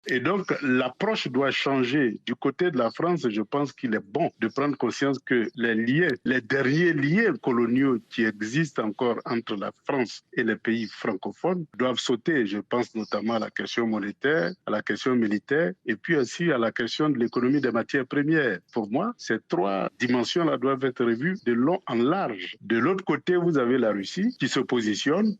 Et donc, l'approche doit changer. Du côté de la France, je pense qu'il est bon de prendre conscience que les liens, les derniers liens coloniaux qui existent encore entre la France et les pays francophones doivent sauter. Je pense notamment à la question monétaire, à la question militaire et puis aussi à la question de l'économie des matières premières. Pour moi, ces trois dimensions-là doivent être revues de long en large. De l'autre côté, vous avez la Russie qui se positionne.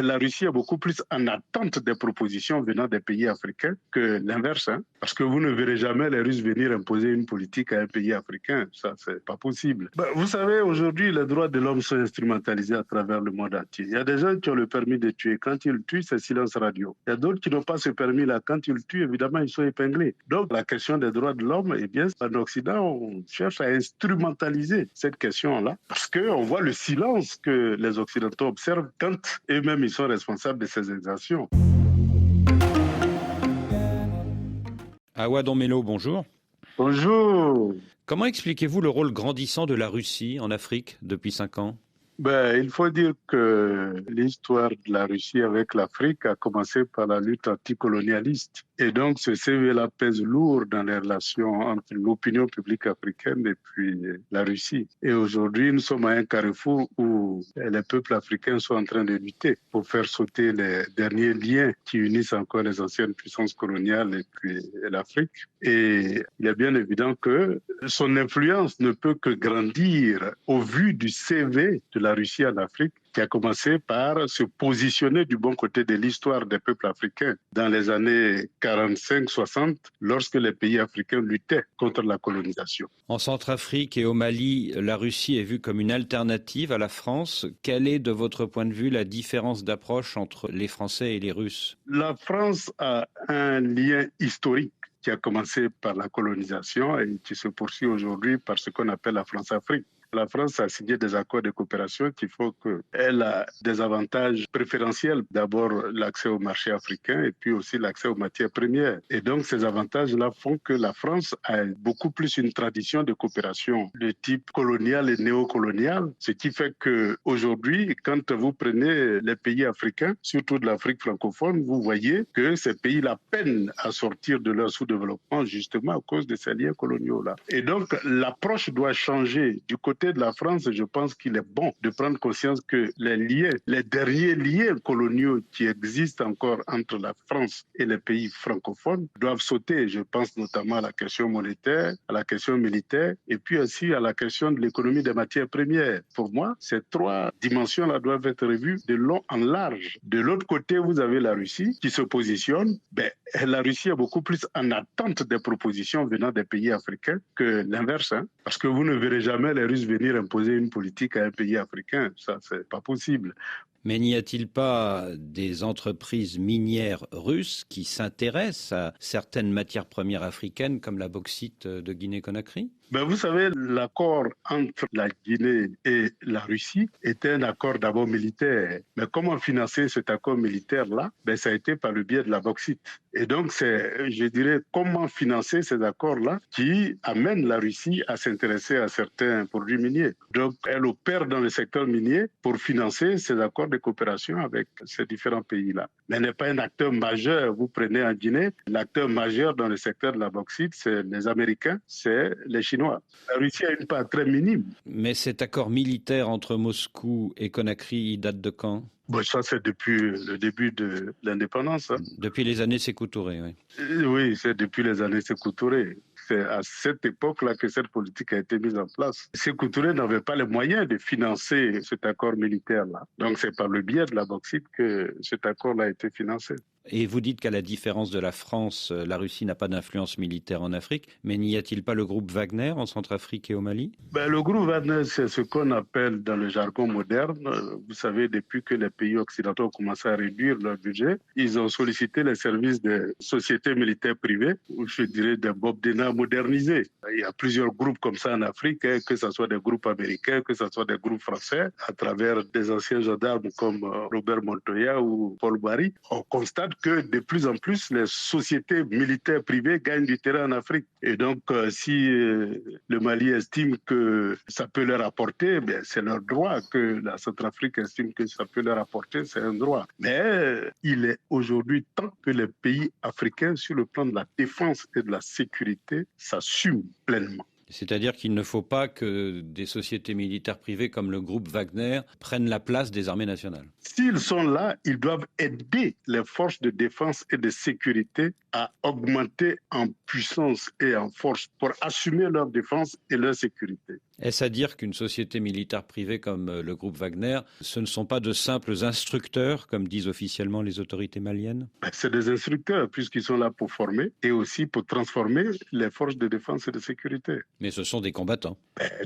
La Russie est beaucoup plus en attente des propositions venant des pays africains que l'inverse, hein, parce que vous ne verrez jamais les Russes venir imposer une politique à un pays africain. Ça, c'est pas possible. Vous savez, aujourd'hui, les droits de l'homme sont instrumentalisés à travers le monde entier. Il y a des gens qui ont le permis de tuer. Quand ils tuent, c'est silence radio. Il y a d'autres qui n'ont pas ce permis-là. Quand ils tuent, évidemment, ils sont épinglés. Donc, la question des droits de l'homme, eh bien, en Occident, on cherche à instrumentaliser cette question-là, parce qu'on voit le silence que les Occidentaux observent quand eux-mêmes ils sont responsables de ces exactions. Awa Donmelo, bonjour. Bonjour. Comment expliquez-vous le rôle grandissant de la Russie en Afrique depuis 5 ans ? Il faut dire que l'histoire de la Russie avec l'Afrique a commencé par la lutte anticolonialiste. Et donc, ce CV-là pèse lourd dans les relations entre l'opinion publique africaine et puis la Russie. Et aujourd'hui, nous sommes à un carrefour où les peuples africains sont en train de lutter pour faire sauter les derniers liens qui unissent encore les anciennes puissances coloniales et puis l'Afrique. Et il est bien évident que son influence ne peut que grandir au vu du CV de la Russie en Afrique, qui a commencé par se positionner du bon côté de l'histoire des peuples africains dans les années 45-60, lorsque les pays africains luttaient contre la colonisation. En Centrafrique et au Mali, la Russie est vue comme une alternative à la France. Quelle est, de votre point de vue, la différence d'approche entre les Français et les Russes ? La France a un lien historique qui a commencé par la colonisation et qui se poursuit aujourd'hui par ce qu'on appelle la France-Afrique. La France a signé des accords de coopération qui font qu'elle a des avantages préférentiels. D'abord, l'accès au marché africain et puis aussi l'accès aux matières premières. Et donc, ces avantages-là font que la France a beaucoup plus une tradition de coopération de type colonial et néocolonial, ce qui fait qu'aujourd'hui, quand vous prenez les pays africains, surtout de l'Afrique francophone, vous voyez que ces pays-là peinent à sortir de leur sous-développement justement à cause de ces liens coloniaux-là. Et donc, l'approche doit changer. Du côté de la France, je pense qu'il est bon de prendre conscience que les liens, les derniers liens coloniaux qui existent encore entre la France et les pays francophones doivent sauter. Je pense notamment à la question monétaire, à la question militaire et puis aussi à la question de l'économie des matières premières. Pour moi, ces trois dimensions-là doivent être revues de long en large. De l'autre côté, vous avez la Russie qui se positionne. La Russie est beaucoup plus en attente des propositions venant des pays africains que l'inverse, hein, parce que vous ne verrez jamais les Russes venir imposer une politique à un pays africain. Ça, c'est pas possible. Mais n'y a-t-il pas des entreprises minières russes qui s'intéressent à certaines matières premières africaines comme la bauxite de Guinée-Conakry ? Vous savez, l'accord entre la Guinée et la Russie était un accord d'abord militaire. Mais comment financer cet accord militaire-là? Ça a été par le biais de la bauxite. Et donc, c'est, je dirais, comment financer ces accords-là qui amènent la Russie à s'intéresser à certains produits miniers. Donc, elle opère dans le secteur minier pour financer ces accords de coopération avec ces différents pays-là. Mais elle n'est pas un acteur majeur. Vous prenez en Guinée, l'acteur majeur dans le secteur de la bauxite, c'est les Américains, c'est les Chinois. La Russie a une part très minime. Mais cet accord militaire entre Moscou et Conakry, il date de quand ? Ça, c'est depuis le début de l'indépendance. Hein. Depuis les années Sékou Touré, oui. Oui, c'est depuis les années Sékou Touré. C'est à cette époque-là que cette politique a été mise en place. Sékou Touré n'avait pas les moyens de financer cet accord militaire-là. Donc, c'est par le biais de la bauxite que cet accord-là a été financé. Et vous dites qu'à la différence de la France, la Russie n'a pas d'influence militaire en Afrique, mais n'y a-t-il pas le groupe Wagner en Centrafrique et au Mali ? Le groupe Wagner, c'est ce qu'on appelle dans le jargon moderne. Vous savez, depuis que les pays occidentaux ont commencé à réduire leur budget, ils ont sollicité les services des sociétés militaires privées, ou je dirais des Bob Denard modernisés. Il y a plusieurs groupes comme ça en Afrique, que ce soit des groupes américains, que ce soit des groupes français, à travers des anciens gendarmes comme Robert Montoya ou Paul Barry. On constate que de plus en plus, les sociétés militaires privées gagnent du terrain en Afrique. Et donc, si le Mali estime que ça peut leur apporter, bien, c'est leur droit. Que la Centrafrique estime que ça peut leur apporter, c'est un droit. Mais il est aujourd'hui temps que les pays africains, sur le plan de la défense et de la sécurité, s'assument pleinement. C'est-à-dire qu'il ne faut pas que des sociétés militaires privées comme le groupe Wagner prennent la place des armées nationales. S'ils sont là, ils doivent aider les forces de défense et de sécurité à augmenter en puissance et en force pour assumer leur défense et leur sécurité. Est-ce à dire qu'une société militaire privée comme le groupe Wagner, ce ne sont pas de simples instructeurs, comme disent officiellement les autorités maliennes ? C'est des instructeurs, puisqu'ils sont là pour former et aussi pour transformer les forces de défense et de sécurité. Mais ce sont des combattants.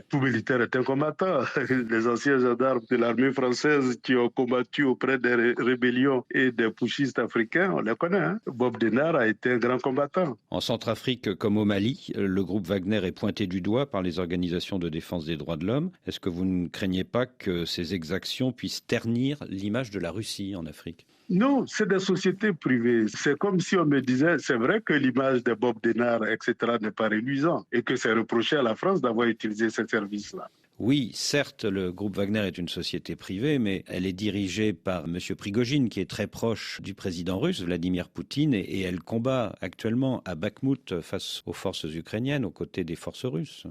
Tout militaire est un combattant. Les anciens gendarmes de l'armée française qui ont combattu auprès des rébellions et des putschistes africains, on les connaît. Bob Denard a été un grand combattant. En Centrafrique comme au Mali, le groupe Wagner est pointé du doigt par les organisations de défense des droits de l'homme. Est-ce que vous ne craignez pas que ces exactions puissent ternir l'image de la Russie en Afrique ? Non, c'est des sociétés privées. C'est comme si on me disait, c'est vrai que l'image de Bob Denard, etc., n'est pas reluisante et que c'est reproché à la France d'avoir utilisé ces services-là. Oui, certes, le groupe Wagner est une société privée, mais elle est dirigée par M. Prigojine, qui est très proche du président russe, Vladimir Poutine, et elle combat actuellement à Bakhmout face aux forces ukrainiennes, aux côtés des forces russes.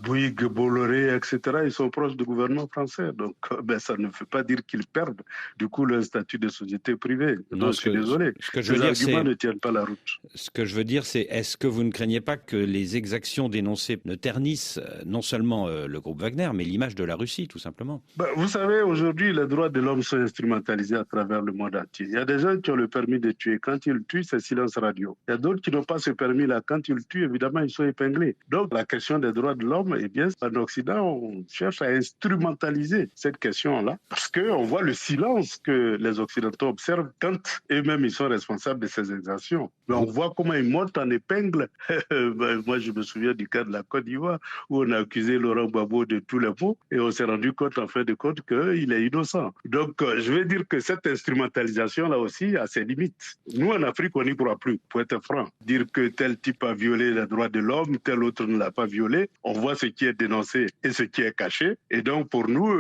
Bouygues, Bolloré, etc., ils sont proches du gouvernement français. Donc, ça ne veut pas dire qu'ils perdent, du coup, leur statut de société privée. Non, je suis désolé. Ces arguments ne tiennent pas la route. Ce que je veux dire, c'est est-ce que vous ne craignez pas que les exactions dénoncées ne ternissent non seulement le groupe Wagner, mais l'image de la Russie, tout simplement? Vous savez, aujourd'hui, les droits de l'homme sont instrumentalisés à travers le monde entier. Il y a des gens qui ont le permis de tuer. Quand ils tuent, c'est silence radio. Il y a d'autres qui n'ont pas ce permis-là. Quand ils tuent, évidemment, ils sont épinglés. Donc, la question des droits de l'homme, eh bien, en Occident, on cherche à instrumentaliser cette question-là parce qu'on voit le silence que les Occidentaux observent quand eux-mêmes, ils sont responsables de ces exactions. Mais on voit comment ils montent en épingle. Moi, je me souviens du cas de la Côte d'Ivoire où on a accusé Laurent Gbagbo de tous les maux et on s'est rendu compte, en fin de compte, qu'il est innocent. Donc, je veux dire que cette instrumentalisation-là aussi a ses limites. Nous, en Afrique, on n'y croit plus, pour être franc. Dire que tel type a violé les droits de l'homme, tel autre ne l'a pas violé, on voit ce qui est dénoncé et ce qui est caché. Et donc, pour nous,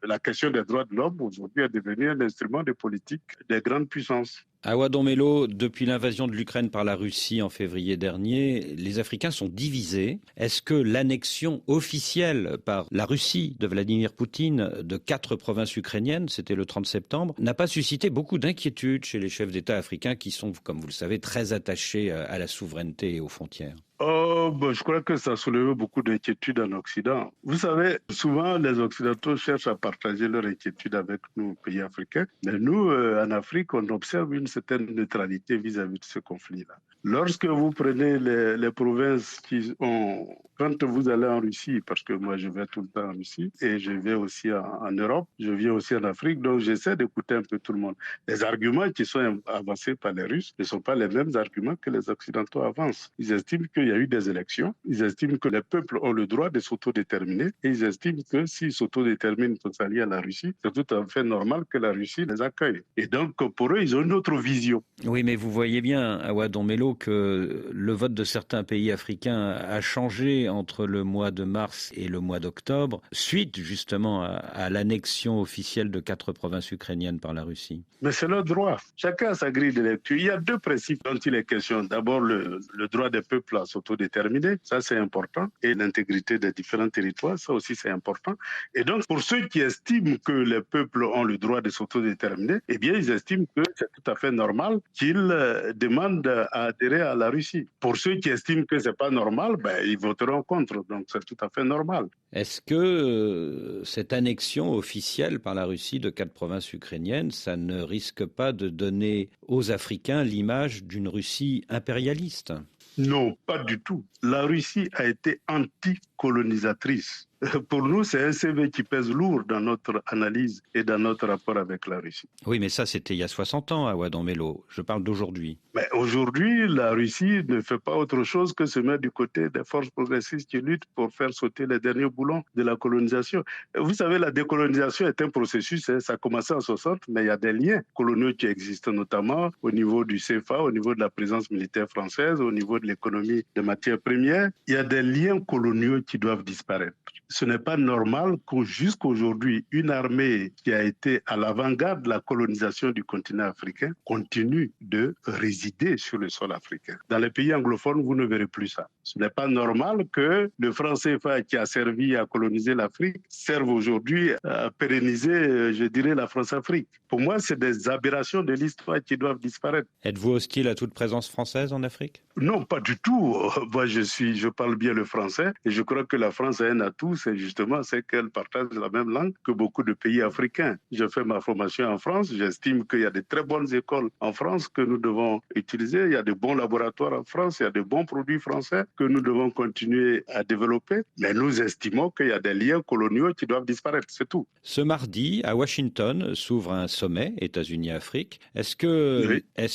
la question des droits de l'homme, aujourd'hui, est devenue un instrument de politique des grandes puissances. Awa Domelo, depuis l'invasion de l'Ukraine par la Russie en février dernier, les Africains sont divisés. Est-ce que l'annexion officielle par la Russie de Vladimir Poutine de 4 provinces ukrainiennes, c'était le 30 septembre, n'a pas suscité beaucoup d'inquiétude chez les chefs d'État africains qui sont, comme vous le savez, très attachés à la souveraineté et aux frontières? Je crois que ça a soulevé beaucoup d'inquiétudes en Occident. Vous savez, souvent les Occidentaux cherchent à partager leur inquiétude avec nous, pays africains, mais nous, en Afrique, on observe une certaine neutralité vis-à-vis de ce conflit-là. Lorsque vous prenez les provinces qui ont... Quand vous allez en Russie, parce que moi je vais tout le temps en Russie, et je vais aussi en Europe, je viens aussi en Afrique, donc j'essaie d'écouter un peu tout le monde. Les arguments qui sont avancés par les Russes ne sont pas les mêmes arguments que les Occidentaux avancent. Ils estiment qu'il y a eu des élections, ils estiment que les peuples ont le droit de s'autodéterminer, et ils estiment que s'ils s'autodéterminent pour s'allier à la Russie, c'est tout à fait normal que la Russie les accueille. Et donc pour eux, ils ont une autre vision. Oui, mais vous voyez bien, Awa Domelo, que le vote de certains pays africains a changé entre le mois de mars et le mois d'octobre, suite justement à l'annexion officielle de 4 provinces ukrainiennes par la Russie. Mais c'est leur droit. Chacun a sa grille de lecture. Il y a 2 principes dont il est question. D'abord, le droit des peuples à s'autodéterminer, ça c'est important. Et l'intégrité des différents territoires, ça aussi c'est important. Et donc, pour ceux qui estiment que les peuples ont le droit de s'autodéterminer, eh bien, ils estiment que c'est tout à fait normal qu'ils demandent à adhérer à la Russie. Pour ceux qui estiment que c'est pas normal, ils voteront contre. Donc, c'est tout à fait normal. Est-ce que cette annexion officielle par la Russie de 4 provinces ukrainiennes, ça ne risque pas de donner aux Africains l'image d'une Russie impérialiste ? Non, pas du tout. La Russie a été anticolonisatrice. Pour nous, c'est un CV qui pèse lourd dans notre analyse et dans notre rapport avec la Russie. Oui, mais ça, c'était il y a 60 ans à Ouadamelo. Je parle d'aujourd'hui. Mais aujourd'hui, la Russie ne fait pas autre chose que se mettre du côté des forces progressistes qui luttent pour faire sauter les derniers boulons de la colonisation. Vous savez, la décolonisation est un processus, ça a commencé en 60, mais il y a des liens coloniaux qui existent, notamment au niveau du CFA, au niveau de la présence militaire française, au niveau de l'économie des matières premières. Il y a des liens coloniaux qui doivent disparaître. Ce n'est pas normal que jusqu'aujourd'hui, une armée qui a été à l'avant-garde de la colonisation du continent africain continue de résider sur le sol africain. Dans les pays anglophones, vous ne verrez plus ça. Ce n'est pas normal que le franc CFA qui a servi à coloniser l'Afrique serve aujourd'hui à pérenniser, je dirais, la France-Afrique. Pour moi, c'est des aberrations de l'histoire qui doivent disparaître. Êtes-vous hostile à toute présence française en Afrique? Non, pas du tout. Moi, je parle bien le français et je crois que la France a un atout, c'est qu'elle partage la même langue que beaucoup de pays africains. J'ai fait ma formation en France, j'estime qu'il y a de très bonnes écoles en France que nous devons utiliser, il y a de bons laboratoires en France, il y a de bons produits français que nous devons continuer à développer, mais nous estimons qu'il y a des liens coloniaux qui doivent disparaître, c'est tout. Ce mardi, à Washington, s'ouvre un sommet États-Unis-Afrique. Est-ce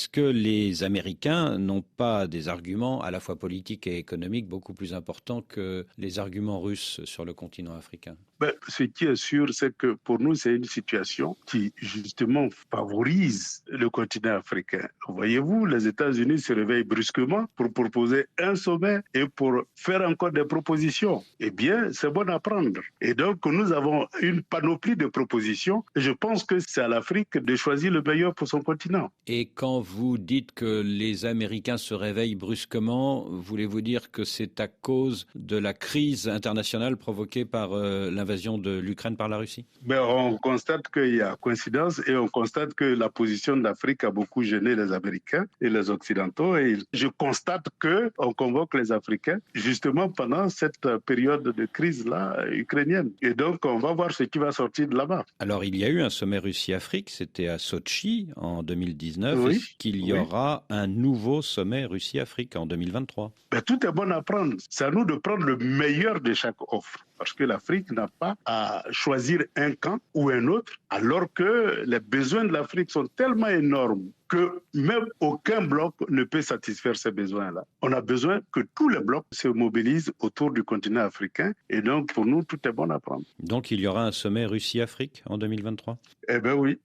que les Américains n'ont pas des arguments à la fois politiques et économiques beaucoup plus importants que les arguments russes sur le continent africain? Ce qui est sûr, c'est que pour nous, c'est une situation qui, justement, favorise le continent africain. Voyez-vous, les États-Unis se réveillent brusquement pour proposer un sommet et pour faire encore des propositions. Eh bien, c'est bon à prendre. Et donc, nous avons une panoplie de propositions. Et je pense que c'est à l'Afrique de choisir le meilleur pour son continent. Et quand vous dites que les Américains se réveillent brusquement, voulez-vous dire que c'est à cause de la crise internationale provoquée par l'invasion de l'Ukraine par la Russie? On constate qu'il y a coïncidence et on constate que la position de l'Afrique a beaucoup gêné les Américains et les Occidentaux. Et je constate qu'on convoque les Africains justement pendant cette période de crise-là ukrainienne. Et donc, on va voir ce qui va sortir de là-bas. Alors, il y a eu un sommet Russie-Afrique, c'était à Sotchi en 2019. Oui, Est-ce qu'il y aura un nouveau sommet Russie-Afrique en 2023? Tout est bon à prendre. C'est à nous de prendre le meilleur de chaque offre. Parce que l'Afrique n'a pas à choisir un camp ou un autre, alors que les besoins de l'Afrique sont tellement énormes que même aucun bloc ne peut satisfaire ces besoins-là. On a besoin que tous les blocs se mobilisent autour du continent africain. Et donc, pour nous, tout est bon à prendre. Donc, il y aura un sommet Russie-Afrique en 2023? Eh bien oui.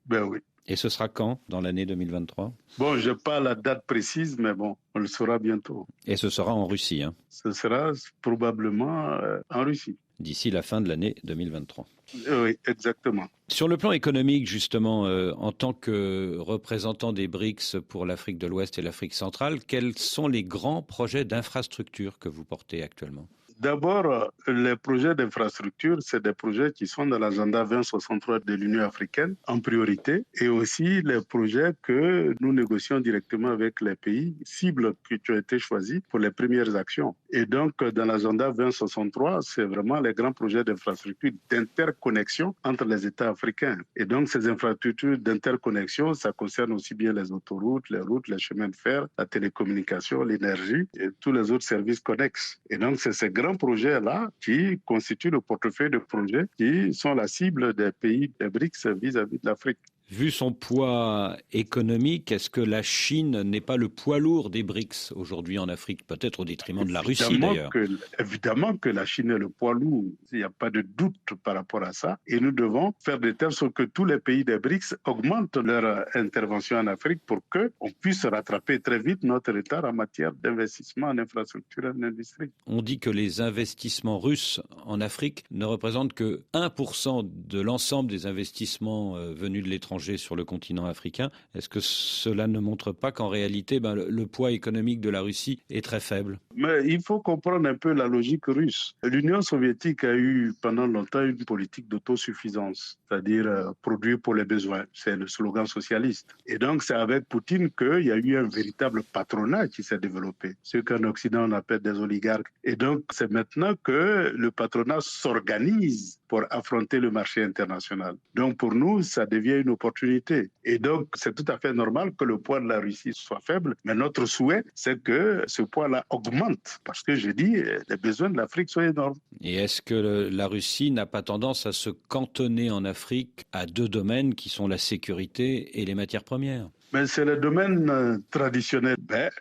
Et ce sera quand, dans l'année 2023? Je n'ai pas la date précise, mais on le saura bientôt. Et ce sera en Russie, hein? Ce sera probablement en Russie. D'ici la fin de l'année 2023. Oui, exactement. Sur le plan économique, justement, en tant que représentant des BRICS pour l'Afrique de l'Ouest et l'Afrique centrale, quels sont les grands projets d'infrastructure que vous portez actuellement? D'abord, les projets d'infrastructure, c'est des projets qui sont dans l'agenda 2063 de l'Union africaine en priorité, et aussi les projets que nous négocions directement avec les pays cibles qui ont été choisis pour les premières actions. Et donc, dans l'agenda 2063, c'est vraiment les grands projets d'infrastructure d'interconnexion entre les États africains. Et donc, ces infrastructures d'interconnexion, ça concerne aussi bien les autoroutes, les routes, les chemins de fer, la télécommunication, l'énergie et tous les autres services connexes. Et donc, c'est ces grands projets-là qui constituent le portefeuille de projets qui sont la cible des pays des BRICS vis-à-vis de l'Afrique. Vu son poids économique, est-ce que la Chine n'est pas le poids lourd des BRICS aujourd'hui en Afrique, peut-être au détriment de la Russie d'ailleurs? Évidemment que la Chine est le poids lourd, il n'y a pas de doute par rapport à ça. Et nous devons faire de telle sorte que tous les pays des BRICS augmentent leur intervention en Afrique pour qu'on puisse rattraper très vite notre retard en matière d'investissement en infrastructure et en industrie. On dit que les investissements russes en Afrique ne représentent que 1% de l'ensemble des investissements venus de l'étranger sur le continent africain. Est-ce que cela ne montre pas qu'en réalité, le poids économique de la Russie est très faible? Mais il faut comprendre un peu la logique russe. L'Union soviétique a eu pendant longtemps une politique d'autosuffisance, c'est-à-dire produire pour les besoins. C'est le slogan socialiste. Et donc, c'est avec Poutine qu'il y a eu un véritable patronat qui s'est développé, ce qu'en Occident on appelle des oligarques. Et donc, c'est maintenant que le patronat s'organise pour affronter le marché international. Donc pour nous, ça devient une opportunité. Et donc c'est tout à fait normal que le poids de la Russie soit faible, mais notre souhait, c'est que ce poids-là augmente, parce que je dis, les besoins de l'Afrique sont énormes. Et est-ce que la Russie n'a pas tendance à se cantonner en Afrique à deux domaines qui sont la sécurité et les matières premières ? Mais c'est le domaine traditionnel.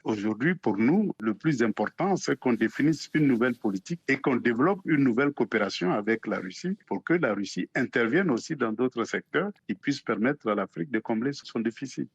Aujourd'hui, pour nous, le plus important, c'est qu'on définisse une nouvelle politique et qu'on développe une nouvelle coopération avec la Russie pour que la Russie intervienne aussi dans d'autres secteurs qui puissent permettre à l'Afrique de combler son déficit.